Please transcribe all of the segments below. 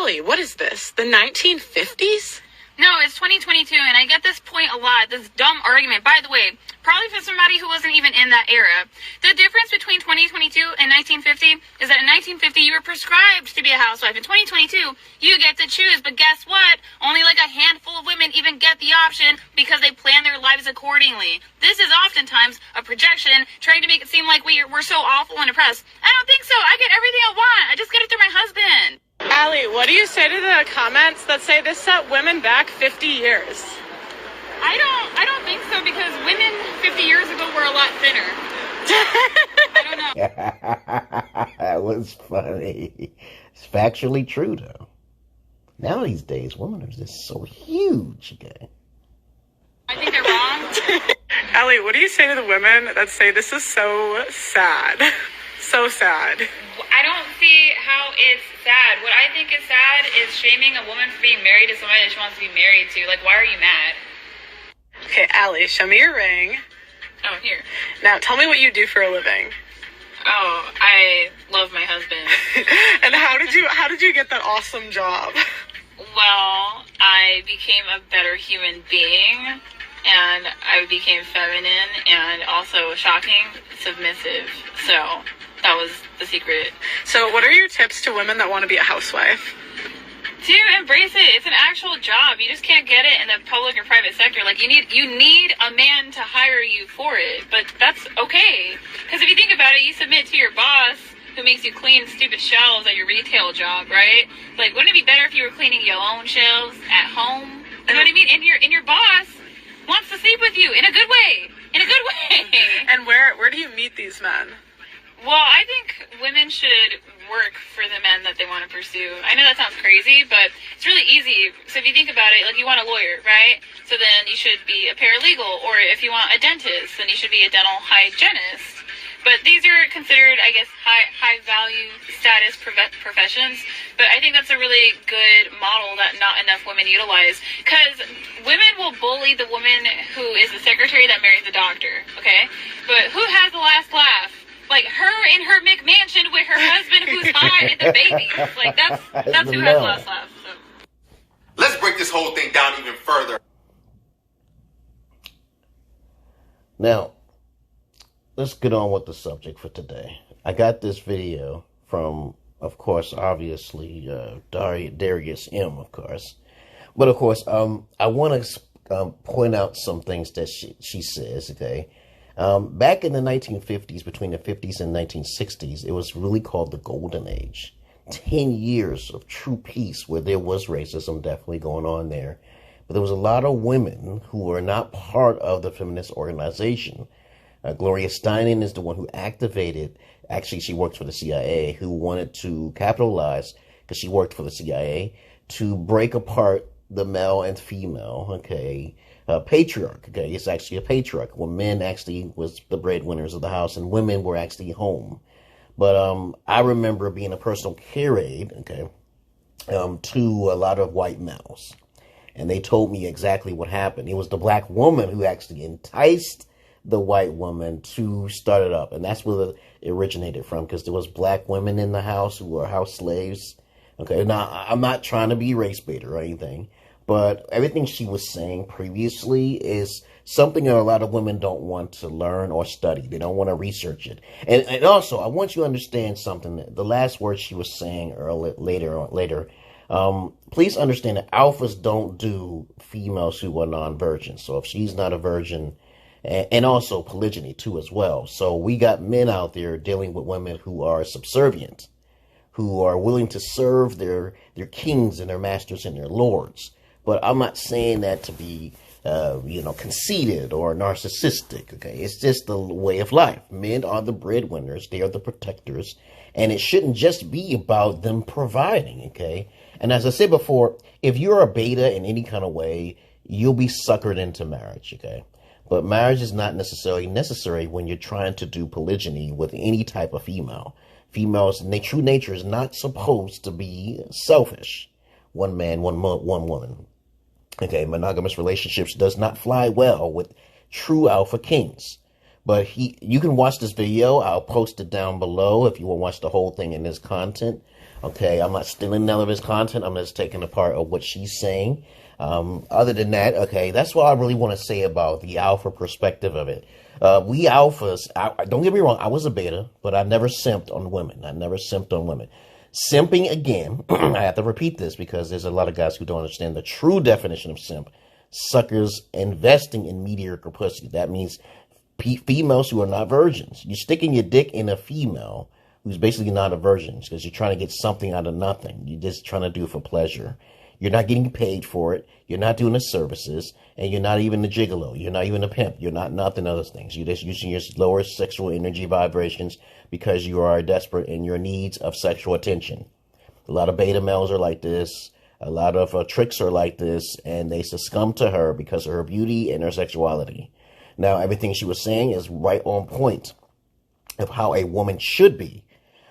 Allie, what is this? The 1950s? No, it's 2022, and I get this point a lot, this dumb argument. By the way, probably for somebody who wasn't even in that era. The difference between 2022 and 1950 is that in 1950, you were prescribed to be a housewife. In 2022, you get to choose, but guess what? Only like a handful of women even get the option because they plan their lives accordingly. This is oftentimes a projection trying to make it seem like we're so awful and oppressed. I don't think so. I get everything I want. I just get it through my husband. Allie, what do you say to the comments that say this set women back 50 years? I don't think so, because women 50 years ago were a lot thinner. I don't know. That was funny. It's factually true, though. Now these days, women are just so huge, okay? I think they're wrong. Allie, what do you say to the women that say this is so sad? So sad. I don't see how it's sad. What I think is sad is shaming a woman for being married to somebody that she wants to be married to. Like, why are you mad? Okay, Allie, show me your ring. Oh, here. Now, tell me what you do for a living. Oh, I love my husband. And how did you get that awesome job? Well, I became a better human being, and I became feminine and also shocking, submissive. So that was the secret. So what are your tips to women that want to be a housewife? To embrace it. It's an actual job. You just can't get it in the public or private sector. Like, you need a man to hire you for it. But that's okay. Because if you think about it, you submit to your boss who makes you clean stupid shelves at your retail job, right? Like, wouldn't it be better if you were cleaning your own shelves at home? You know what I mean? And your boss wants to sleep with you in a good way. In a good way. And where do you meet these men? Well, I think women should work for the men that they want to pursue. I know that sounds crazy, but it's really easy. So if you think about it, like, you want a lawyer, right? So then you should be a paralegal, or if you want a dentist, then you should be a dental hygienist. But these are considered, I guess, high value status professions. But I think that's a really good model that not enough women utilize. Because women will bully the woman who is the secretary that marries the doctor, okay? But who has the last laugh? Like, her in her McMansion with her husband who's high and the babies. Like, that's who has the last laugh. So. Let's break this whole thing down even further. Now, let's get on with the subject for today. I got this video from, of course, obviously, Darius M, of course. But, of course, I want to point out some things that she says, okay? Back in the 1950s, between the 50s and 1960s, it was really called the Golden Age. 10 years of true peace where there was racism definitely going on there. But there was a lot of women who were not part of the feminist organization. Gloria Steinem is the one who activated, actually she worked for the CIA, who wanted to capitalize, because she worked for the CIA, to break apart the male and female, okay, patriarch, okay, it's actually a patriarch, where men actually was the breadwinners of the house and women were actually home. But I remember being a personal care aide, okay, to a lot of white males. And they told me exactly what happened. It was the black woman who actually enticed the white woman to start it up. And that's where it originated from, because there was black women in the house who were house slaves. Okay, now, I'm not trying to be race baiter or anything, but everything she was saying previously is something that a lot of women don't want to learn or study. They don't want to research it. And also, I want you to understand something. The last word she was saying later, please understand that alphas don't do females who are non-virgins. So if she's not a virgin, and also polygyny too as well. So we got men out there dealing with women who are subservient, who are willing to serve their kings and their masters and their lords. But I'm not saying that to be, conceited or narcissistic, okay? It's just the way of life. Men are the breadwinners. They are the protectors. And it shouldn't just be about them providing, okay? And as I said before, if you're a beta in any kind of way, you'll be suckered into marriage, okay? But marriage is not necessarily necessary when you're trying to do polygyny with any type of female. Females' true nature is not supposed to be selfish. One man, one woman. Okay, monogamous relationships does not fly well with true alpha kings. But you can watch this video. I'll post it down below if you want to watch the whole thing in this content. Okay, I'm not stealing none of his content. I'm just taking a part of what she's saying. Other than that, okay, that's what I really want to say about the alpha perspective of it. We alphas, don't get me wrong, I was a beta, but I never simped on women. I never simped on women. Simping, again, I have to repeat this because there's a lot of guys who don't understand the true definition of simp. Suckers investing in mediocre pussy. That means females who are not virgins. You're sticking your dick in a female who's basically not a virgin because you're trying to get something out of nothing. You're just trying to do it for pleasure. You're not getting paid for it. You're not doing the services. And you're not even a gigolo. You're not even a pimp. You're not nothing other things. You're just using your lower sexual energy vibrations because you are desperate in your needs of sexual attention. A lot of beta males are like this. A lot of tricks are like this. And they succumb to her because of her beauty and her sexuality. Now, everything she was saying is right on point of how a woman should be.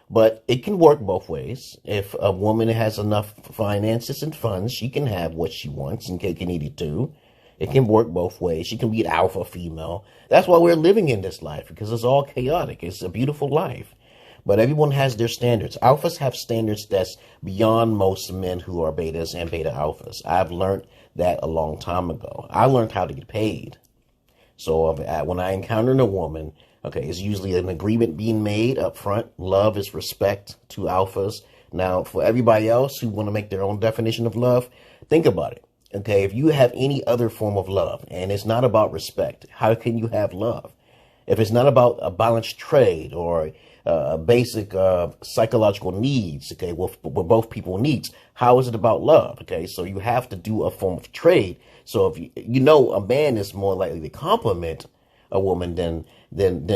But it can work both ways. If a woman has enough finances and funds, she can have what she wants and cake and eat it too. It can work both ways. She can be an alpha female. That's why we're living in this life, because it's all chaotic. It's a beautiful life. But everyone has their standards. Alphas have standards that's beyond most men who are betas and beta alphas. I've learned that a long time ago. I learned how to get paid. So when I encounter a woman, okay, it's usually an agreement being made up front. Love is respect to alphas. Now, for everybody else who want to make their own definition of love, think about it. Okay, if you have any other form of love and it's not about respect, how can you have love? If it's not about a balanced trade or basic psychological needs, okay, with both people needs, how is it about love? Okay, so you have to do a form of trade. So if you know a man is more likely to compliment a woman than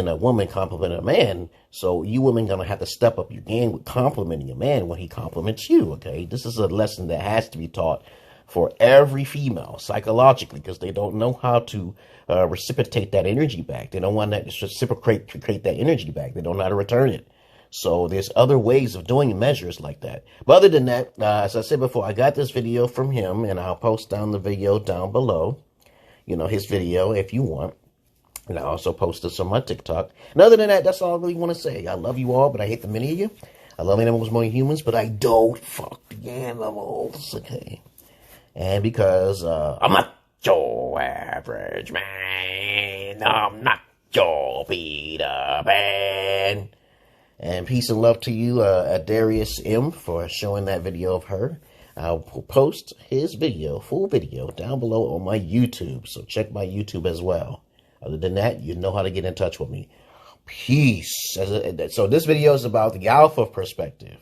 a woman complimenting a man. So you women gonna have to step up your game with complimenting a man when he compliments you. Okay, this is a lesson that has to be taught for every female psychologically, because they don't know how to reciprocate that energy back. They don't want to reciprocate that energy back. They don't know how to return it. So there's other ways of doing measures like that. But other than that, as I said before, I got this video from him, and I'll post down the video down below. You know, his video if you want. And I also posted some on my TikTok. And other than that, that's all I really want to say. I love you all, but I hate the many of you. I love animals more than humans, but I don't fuck the animals. Okay. And because I'm not your average man. I'm not your Peter Pan. And peace and love to you, Darius M, for showing that video of her. I'll post his video, full video, down below on my YouTube. So check my YouTube as well. Other than that, you know how to get in touch with me. Peace. So this video is about the alpha perspective,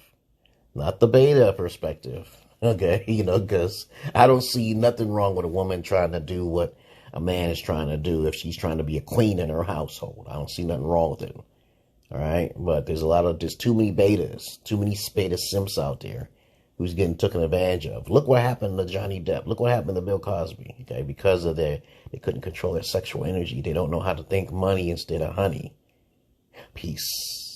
not the beta perspective. Okay, you know, because I don't see nothing wrong with a woman trying to do what a man is trying to do if she's trying to be a queen in her household. I don't see nothing wrong with it. All right, but there's too many betas, too many beta simps out there who's getting taken advantage of. Look what happened to Johnny Depp. Look what happened to Bill Cosby. Okay, because of they couldn't control their sexual energy. They don't know how to think money instead of honey. Peace.